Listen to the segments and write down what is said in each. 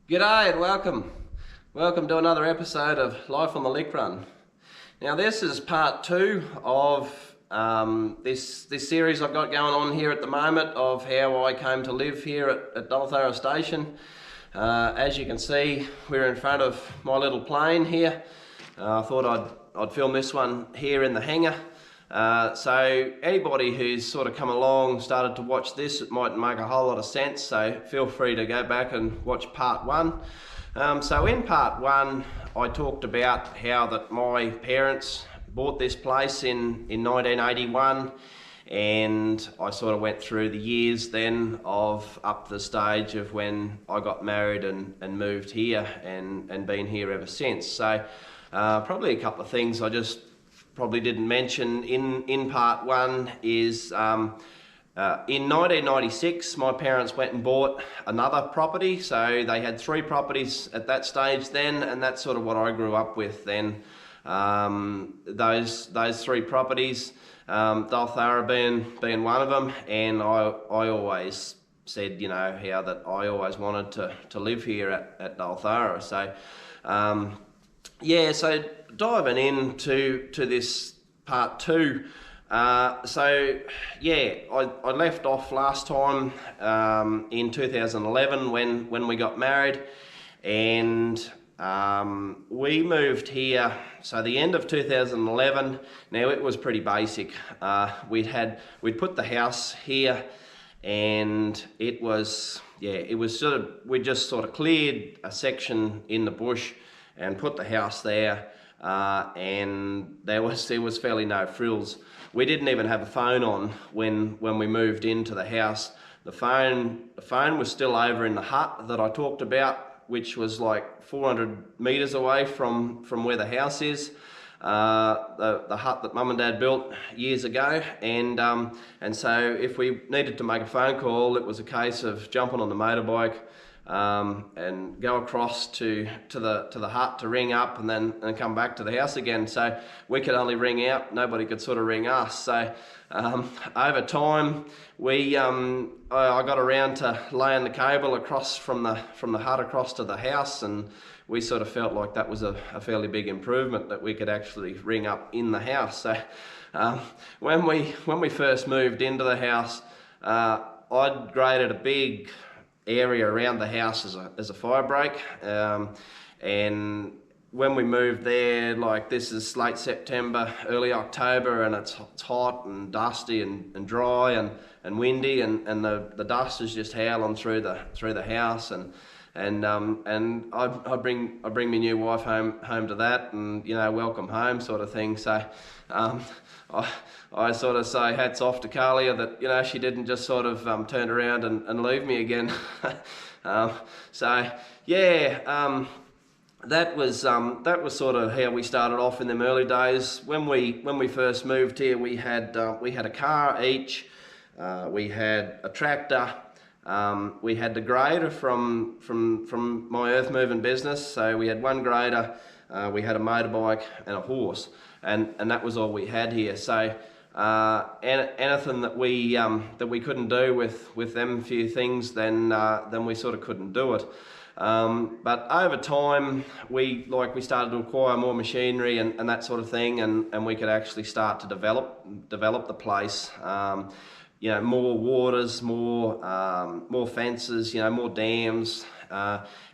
G'day and welcome. Welcome to another episode of Life on the Lick Run. Now this is part two of this series I've got going on here at the moment of how I came to live here at Dalthara Station. As you can see, we're in front of my little plane here. I thought I'd film this one here in the hangar. So anybody who's sort of come along, started to watch this, it might make a whole lot of sense, so feel free to go back and watch part one. So in part one, I talked about how that my parents bought this place in 1981, and I sort of went through the years then of up the stage of when I got married and moved here and been here ever since. So probably a couple of things I just probably didn't mention in part one is in 1996 my parents went and bought another property. So they had three properties at that stage then, and that's sort of what I grew up with then. Those three properties, Dalthara being one of them, and I always said, you know, how that I always wanted to live here at Dalthara. So yeah, so diving into this part two. So yeah, I left off last time in 2011 when we got married, and we moved here. So the end of 2011. Now it was pretty basic. We'd put the house here, and it was sort of, we just sort of cleared a section in the bush and put the house there, and there was fairly no frills. We didn't even have a phone on when we moved into the house. The phone was still over in the hut that I talked about, which was like 400 meters away from where the house is. The hut that Mum and Dad built years ago, and so if we needed to make a phone call, it was a case of jumping on the motorbike and go across to the hut to ring up, and then come back to the house again. So we could only ring out, nobody could sort of ring us. So over time I got around to laying the cable across from the hut across to the house, and we sort of felt like that was a fairly big improvement, that we could actually ring up in the house. So when we first moved into the house, I'd graded a big area around the house as a fire break, and when we moved there, like, this is late September, early October, and it's hot and dusty and dry and windy, and the dust is just howling through the house, and I bring my new wife home to that, and, you know, welcome home sort of thing. So I sort of say hats off to Carlia that, you know, she didn't just sort of turn around and leave me again. So yeah, that was sort of how we started off in them early days. When we first moved here, we had a car each, we had a tractor, we had the grader from my earth moving business. So we had one grader, we had a motorbike and a horse, and that was all we had here. So anything that we couldn't do with them few things, then we sort of couldn't do it. But over time, we started to acquire more machinery and that sort of thing, and we could actually start to develop the place. You know, more waters, more fences, you know, more dams,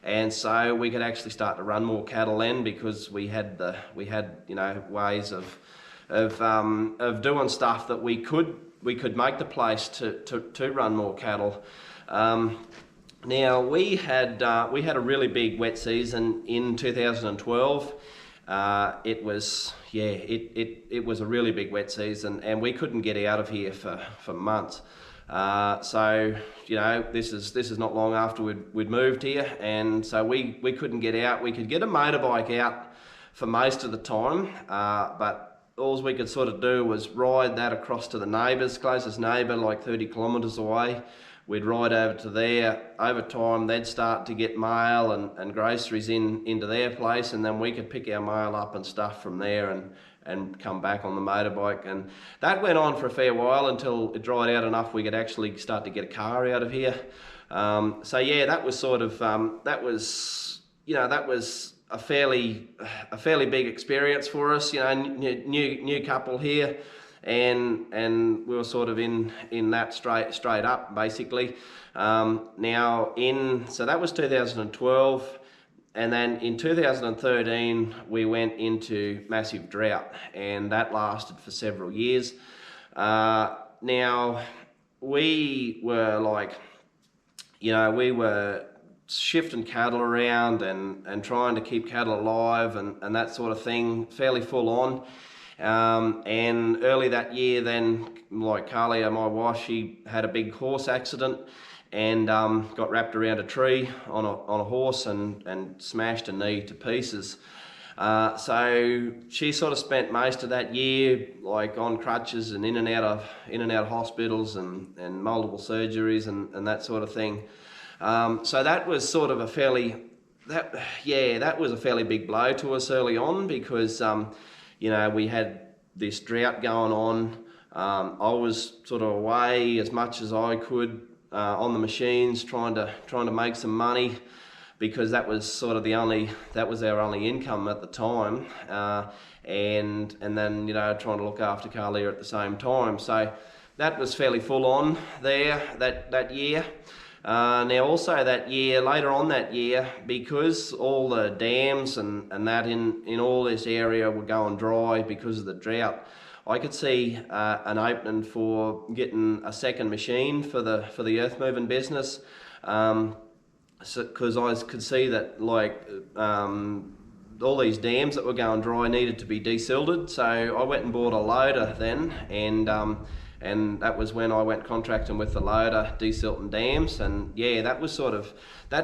and so we could actually start to run more cattle then, because we had you know, ways of doing stuff that we could make the place to run more cattle. Now we had a really big wet season in 2012. It was a really big wet season, and we couldn't get out of here for months. So, you know, this is not long after we'd moved here, and so we couldn't get out. We could get a motorbike out for most of the time, but all we could sort of do was ride that across to the neighbours, closest neighbour, like 30 kilometres away. We'd ride over to there. Over time, they'd start to get mail and groceries into their place, and then we could pick our mail up and stuff from there and come back on the motorbike. And that went on for a fair while until it dried out enough we could actually start to get a car out of here. So yeah, that was sort of that was a fairly big experience for us. New couple here, and we were sort of in that straight up basically. So that was 2012. And then in 2013, we went into massive drought, and that lasted for several years. Now, we were we were shifting cattle around and trying to keep cattle alive and that sort of thing, fairly full on. And early that year, then, like Carlia, my wife, she had a big horse accident and got wrapped around a tree on a horse and smashed a knee to pieces. So she sort of spent most of that year like on crutches and in and out of hospitals and multiple surgeries and that sort of thing. So that was sort of that was a fairly big blow to us early on because we had this drought going on. I was sort of away as much as I could on the machines, trying to make some money, because that was our only income at the time, and then trying to look after Carlia at the same time. So that was fairly full on there that year. Now also that year, later on that year, because all the dams and that in all this area were going dry because of the drought, I could see an opening for getting a second machine for the earth moving business, because I could see that all these dams that were going dry needed to be desilted. So I went and bought a loader then, and that was when I went contracting with the loader, desilting dams, and yeah, that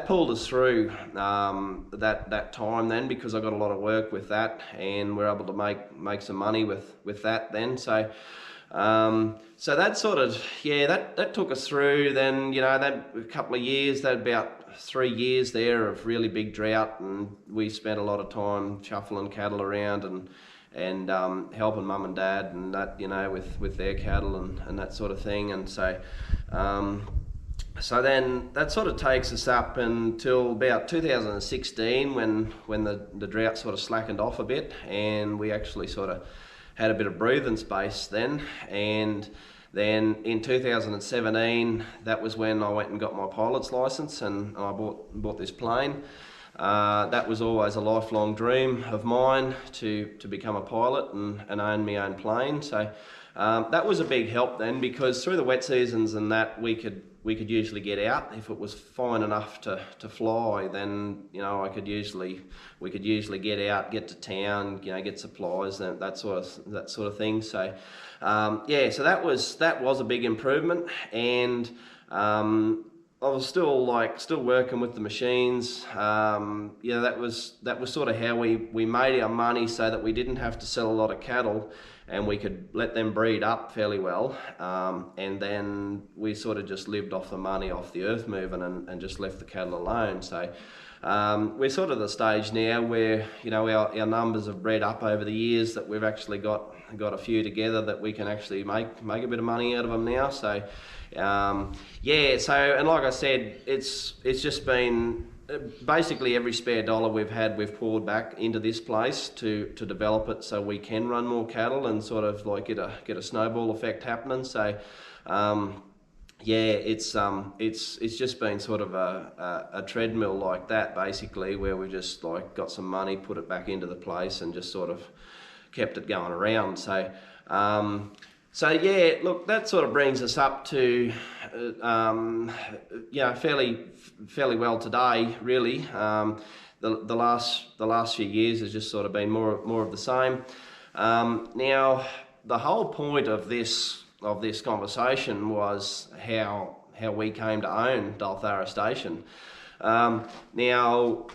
pulled us through that time then, because I got a lot of work with that, and we're able to make some money with that then. So so that sort of, that took us through. Then that a couple of years, that about 3 years there of really big drought, and we spent a lot of time shuffling cattle around and helping mum and dad and that, with their cattle and that sort of thing. And so so then that sort of takes us up until about 2016 when the drought sort of slackened off a bit, and we actually sort of had a bit of breathing space then. And then in 2017, that was when I went and got my pilot's license, and I bought this plane. That was always a lifelong dream of mine, to become a pilot and own my own plane. So that was a big help then, because through the wet seasons and that, we could usually get out. If it was fine enough to fly, then we could usually get out, get to town, get supplies and that sort of thing. So so that was a big improvement. And I was still working with the machines. That was sort of how we made our money, so that we didn't have to sell a lot of cattle, and we could let them breed up fairly well. And then we sort of just lived off the money off the earth moving and just left the cattle alone. So we're sort of the stage now where our numbers have bred up over the years, that we've actually got a few together that we can actually make a bit of money out of them now. So and like I said, it's just been basically every spare dollar we've had, we've poured back into this place to develop it so we can run more cattle and sort of get a snowball effect happening. So it's just been sort of a treadmill like that, basically, where we just got some money, put it back into the place, and just sort of kept it going around. So look, that sort of brings us up to fairly well today, really. The last few years has just sort of been more of the same. Now, the whole point of this conversation was how we came to own Dalthara Station. Now,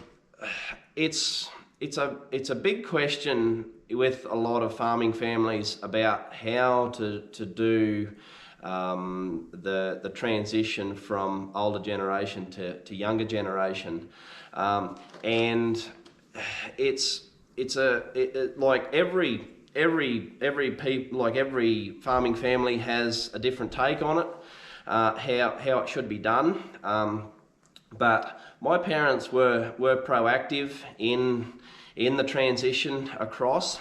it's a big question with a lot of farming families about how to do the transition from older generation to younger generation, and every farming family has a different take on it. how it should be done. But my parents were proactive in the transition across,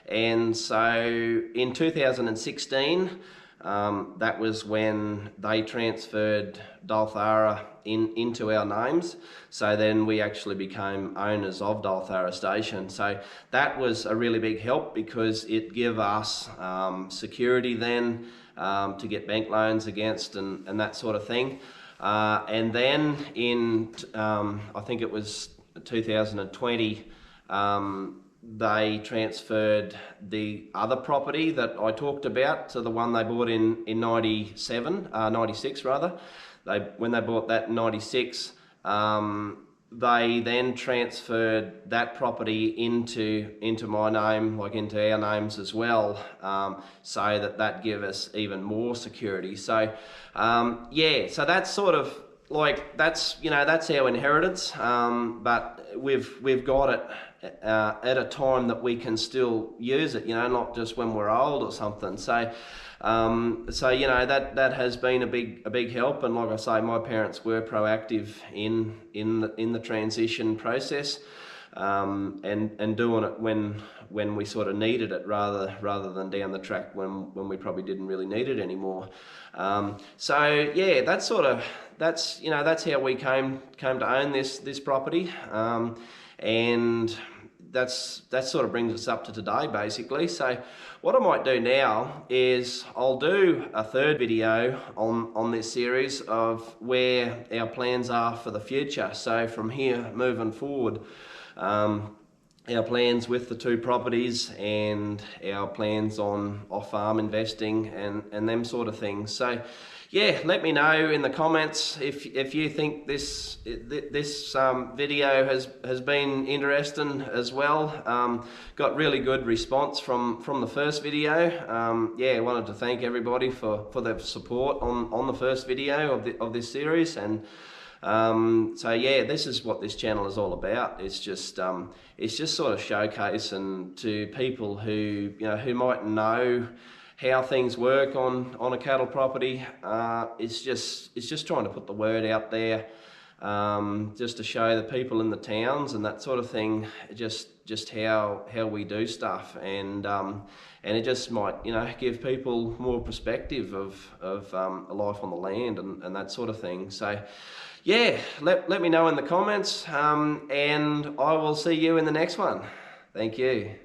and so in 2016, that was when they transferred Dalthara into our names. So then we actually became owners of Dalthara Station. So that was a really big help because it gave us security then to get bank loans against and that sort of thing. And then in, I think it was 2020, they transferred the other property that I talked about, so the one they bought in 96 rather. When they bought that in 96, they then transferred that property into my name, like into our names as well, so that gave us even more security. So yeah, so that's sort of like, that's our inheritance, but we've got it at a time that we can still use it, not just when we're old or something. So that has been a big help. And like I say, my parents were proactive in the transition process, and doing it when we sort of needed it, rather than down the track when we probably didn't really need it anymore. So yeah, that's how we came to own this property, and that sort of brings us up to today, basically. So what I might do now is I'll do a third video on this series of where our plans are for the future. So from here moving forward, our plans with the two properties and our plans on off-farm investing and them sort of things. So yeah, let me know in the comments if you think this video has been interesting as well. Got really good response from the first video. Yeah, I wanted to thank everybody for their support on the first video of this series. And so yeah, this is what this channel is all about. It's just sort of showcasing to people who might know how things work on a cattle property. It's just trying to put the word out there, just to show the people in the towns and that sort of thing, just how we do stuff, and it just might give people more perspective of a life on the land and that sort of thing. So yeah, let me know in the comments, and I will see you in the next one. Thank you.